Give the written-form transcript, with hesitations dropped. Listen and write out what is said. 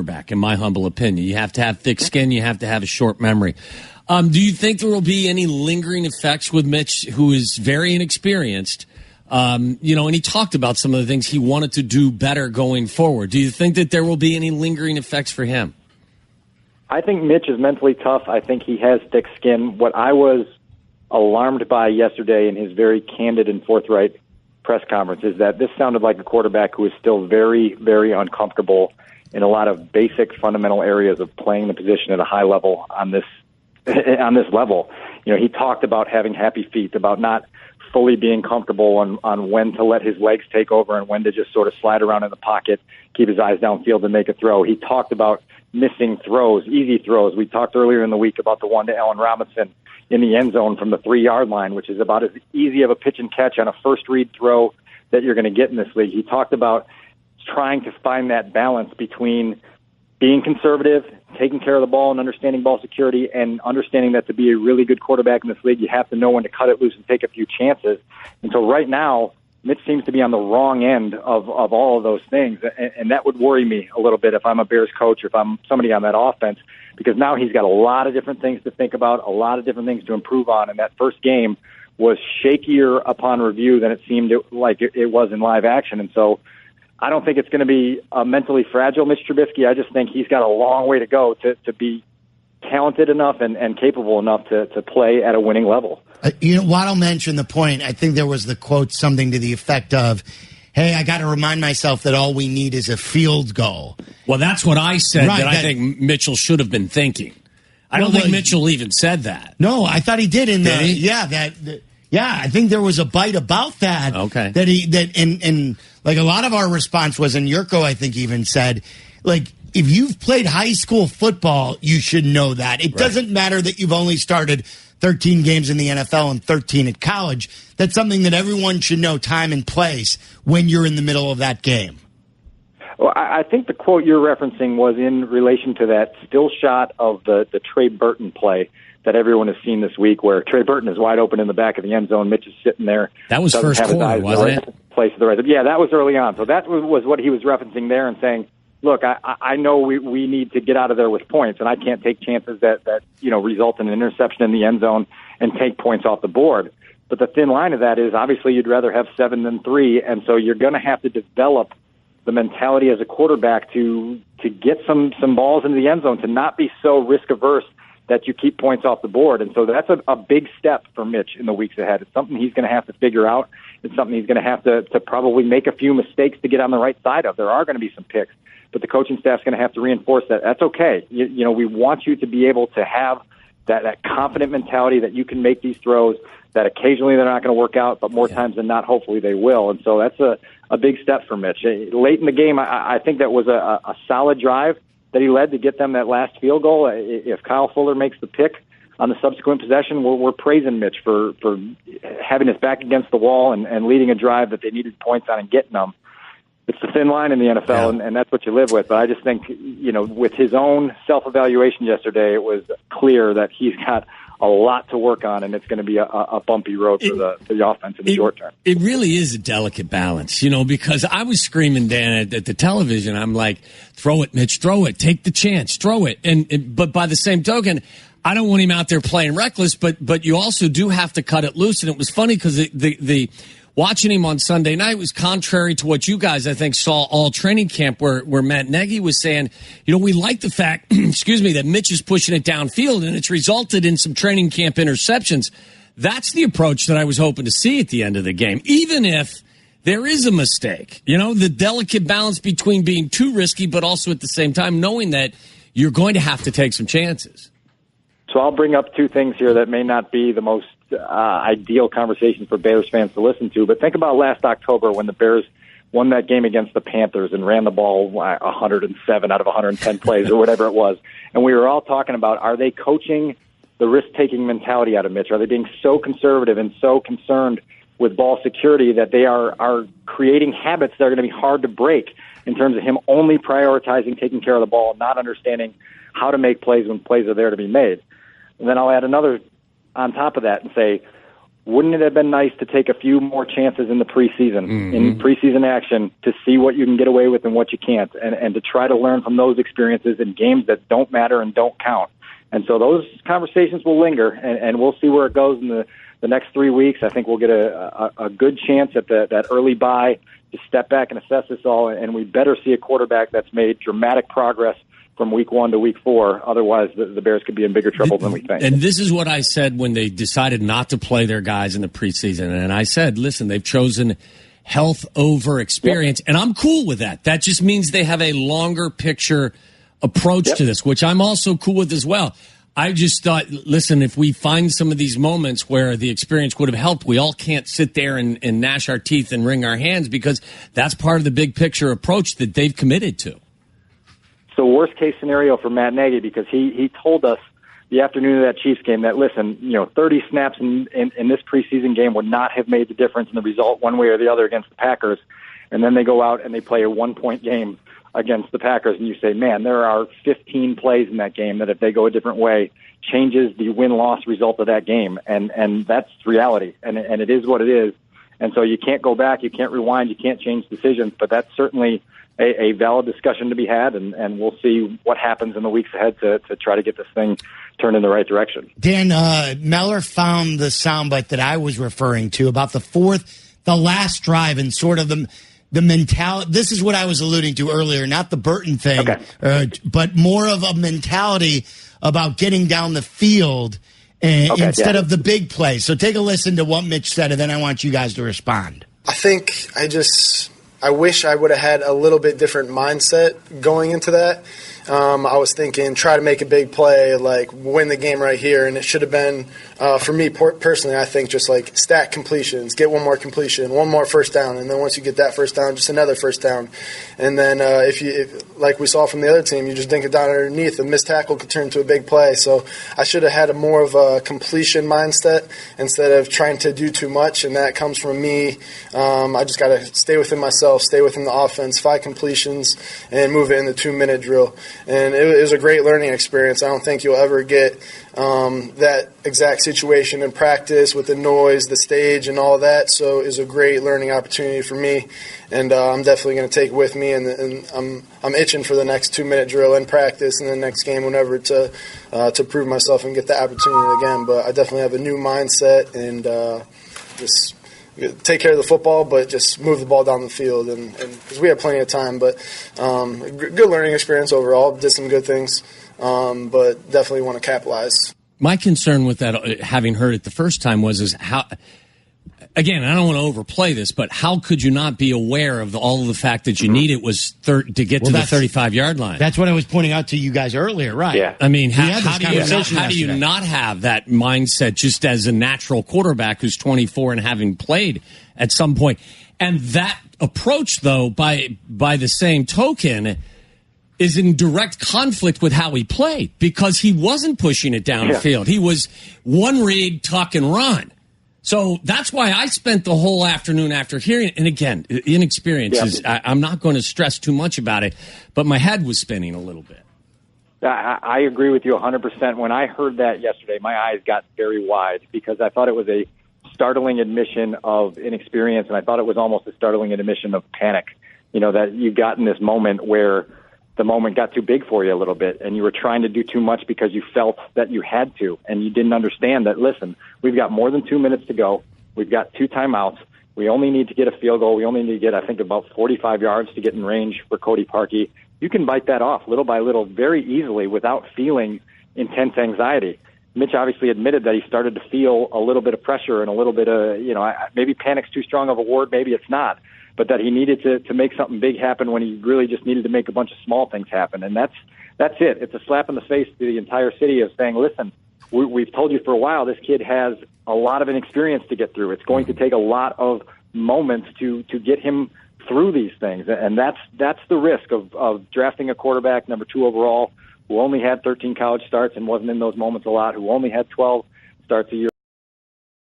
quarterback, in my humble opinion. You have to have thick skin. You have to have a short memory. Do you think there will be any lingering effects with Mitch, who is very inexperienced? And he talked about some of the things he wanted to do better going forward. Do you think that there will be any lingering effects for him? I think Mitch is mentally tough. I think he has thick skin. What I was alarmed by yesterday in his very candid and forthright press conference is that this sounded like a quarterback who is still very, very uncomfortable in a lot of basic fundamental areas of playing the position at a high level on this level. He talked about having happy feet, about not fully being comfortable on when to let his legs take over and when to just sort of slide around in the pocket, keep his eyes downfield and make a throw. He talked about missing throws, easy throws. We talked earlier in the week about the one to Allen Robinson in the end zone from the 3-yard line, which is about as easy of a pitch and catch on a first read throw that you're going to get in this league. He talked about trying to find that balance between being conservative, taking care of the ball and understanding ball security, and understanding that to be a really good quarterback in this league, you have to know when to cut it loose and take a few chances. And so right now, Mitch seems to be on the wrong end of all of those things, and that would worry me a little bit if I'm a Bears coach or if I'm somebody on that offense, because now he's got a lot of different things to think about, a lot of different things to improve on, and that first game was shakier upon review than it seemed like it was in live action. And so I don't think it's going to be a mentally fragile Mitch Trubisky. I just think he's got a long way to go to be talented enough and capable enough to play at a winning level. Waddle mentioned the point. I think there was the quote, something to the effect of, hey, I got to remind myself that all we need is a field goal. Well, that's what I said, right, that I think Mitchell should have been thinking. I don't think Mitchell even said that. No, I thought he did in did the, he? Yeah, I think there was a bite about that. Okay. And like a lot of our response was, and Yurko, I think, even said, like, if you've played high school football, you should know that. It doesn't matter that you've only started 13 games in the NFL and 13 at college. That's something that everyone should know, time and place, when you're in the middle of that game. Well, I think the quote you're referencing was in relation to that still shot of the Trey Burton play that everyone has seen this week, where Trey Burton is wide open in the back of the end zone. Mitch is sitting there. That was first quarter, wasn't it? Yeah, that was early on. So that was what he was referencing there and saying, look, I know we need to get out of there with points, and I can't take chances that result in an interception in the end zone and take points off the board. But the thin line of that is, obviously, you'd rather have 7 than 3, and so you're going to have to develop the mentality as a quarterback to get some balls into the end zone, to not be so risk-averse that you keep points off the board. And so that's a big step for Mitch in the weeks ahead. It's something he's going to have to figure out. It's something he's going to have to probably make a few mistakes to get on the right side of. There are going to be some picks, but the coaching staff's going to have to reinforce that. That's okay. We want you to be able to have that confident mentality that you can make these throws, that occasionally they're not going to work out, but more times than not, hopefully they will. And so that's a big step for Mitch. Late in the game, I think that was a solid drive that he led to get them that last field goal. If Kyle Fuller makes the pick on the subsequent possession, we're praising Mitch for having his back against the wall and leading a drive that they needed points on and getting them. It's the thin line in the NFL, and that's what you live with. But I just think, with his own self-evaluation yesterday, it was clear that he's got a lot to work on, and it's going to be a bumpy road for the offense in the short term. It really is a delicate balance, because I was screaming, Dan, at the television. I'm like, throw it, Mitch, throw it, take the chance, throw it. But by the same token, I don't want him out there playing reckless, but you also do have to cut it loose. And it was funny because the watching him on Sunday night was contrary to what you guys, I think, saw all training camp, where Matt Nagy was saying, we like the fact, that Mitch is pushing it downfield, and it's resulted in some training camp interceptions. That's the approach that I was hoping to see at the end of the game, even if there is a mistake. The delicate balance between being too risky, but also at the same time knowing that you're going to have to take some chances. So I'll bring up two things here that may not be the most ideal conversation for Bears fans to listen to, but think about last October when the Bears won that game against the Panthers and ran the ball 107 out of 110 plays or whatever it was. And we were all talking about, are they coaching the risk-taking mentality out of Mitch? Are they being so conservative and so concerned with ball security that they are creating habits that are going to be hard to break in terms of him only prioritizing taking care of the ball and not understanding how to make plays when plays are there to be made? And then I'll add another on top of that and say, wouldn't it have been nice to take a few more chances in the preseason, in preseason action, to see what you can get away with and what you can't, and to try to learn from those experiences in games that don't matter and don't count. And so those conversations will linger, and we'll see where it goes in the next 3 weeks. I think we'll get a good chance at that early bye to step back and assess this all, and we better see a quarterback that's made dramatic progress from week 1 to week 4. Otherwise, the Bears could be in bigger trouble than we think. And this is what I said when they decided not to play their guys in the preseason. And I said, listen, they've chosen health over experience, and I'm cool with that. That just means they have a longer picture approach to this, which I'm also cool with as well. I just thought, listen, if we find some of these moments where the experience would have helped, we all can't sit there and gnash our teeth and wring our hands, because that's part of the big picture approach that they've committed to. So worst case scenario for Matt Nagy, because he told us the afternoon of that Chiefs game that, listen, 30 snaps in this preseason game would not have made the difference in the result one way or the other against the Packers. And then they go out and they play a 1-point game against the Packers, and you say, man, there are 15 plays in that game that if they go a different way, changes the win-loss result of that game. And that's reality, and it is what it is. And so you can't go back, you can't rewind, you can't change decisions, but that's certainly a valid discussion to be had, and we'll see what happens in the weeks ahead to try to get this thing turned in the right direction. Dan, Meller found the soundbite that I was referring to about the last drive, and sort of the mentality. This is what I was alluding to earlier, not the Burton thing, but more of a mentality about getting down the field instead of the big play. So take a listen to what Mitch said, and then I want you guys to respond. I think I wish I would have had a little bit different mindset going into that. I was thinking, try to make a big play, like win the game right here. And it should have been, for me personally, I think just like stack completions, get one more completion, one more first down. And then once you get that first down, just another first down. And then if like we saw from the other team, you just dink it down underneath, a missed tackle could turn into a big play. So I should have had a more of a completion mindset instead of trying to do too much. And that comes from me. I just got to stay within myself, stay within the offense, 5 completions, and move it in the 2-minute drill. And it was a great learning experience. I don't think you'll ever get that exact situation in practice with the noise, the stage, and all that. So it was a great learning opportunity for me, and I'm definitely going to take it with me. And I'm itching for the next 2-minute drill in practice and the next game, whenever, to prove myself and get the opportunity again. But I definitely have a new mindset, and just take care of the football, but just move the ball down the field, and because we have plenty of time. But good learning experience overall. Did some good things, but definitely want to capitalize. My concern with that, having heard it the first time, is how. Again, I don't want to overplay this, but how could you not be aware of all of the fact that you need it was to get to the 35-yard line? That's what I was pointing out to you guys earlier, right? Yeah. I mean, how do you not have that mindset just as a natural quarterback who's 24 and having played at some point? And that approach, though, by the same token, is in direct conflict with how he played, because he wasn't pushing it down the field. He was one read, tuck, and run. So that's why I spent the whole afternoon after hearing it. And again, inexperience I'm not going to stress too much about it, but my head was spinning a little bit. I agree with you 100%. When I heard that yesterday, my eyes got very wide, because I thought it was a startling admission of inexperience, and I thought it was almost a startling admission of panic. That you got in this moment where the moment got too big for you a little bit, and you were trying to do too much because you felt that you had to, and you didn't understand that, listen, we've got more than 2 minutes to go. We've got 2 timeouts. We only need to get a field goal. We only need to get, I think, about 45 yards to get in range for Cody Parkey. You can bite that off little by little very easily without feeling intense anxiety. Mitch obviously admitted that he started to feel a little bit of pressure and a little bit of, maybe panic's too strong of a word, maybe it's not, but that he needed to make something big happen when he really just needed to make a bunch of small things happen. And that's it. It's a slap in the face to the entire city of saying, listen, we've told you for a while, this kid has a lot of inexperience to get through. It's going to take a lot of moments to get him through these things. And that's the risk of drafting a quarterback number 2 overall, who only had 13 college starts and wasn't in those moments a lot, who only had 12 starts a year.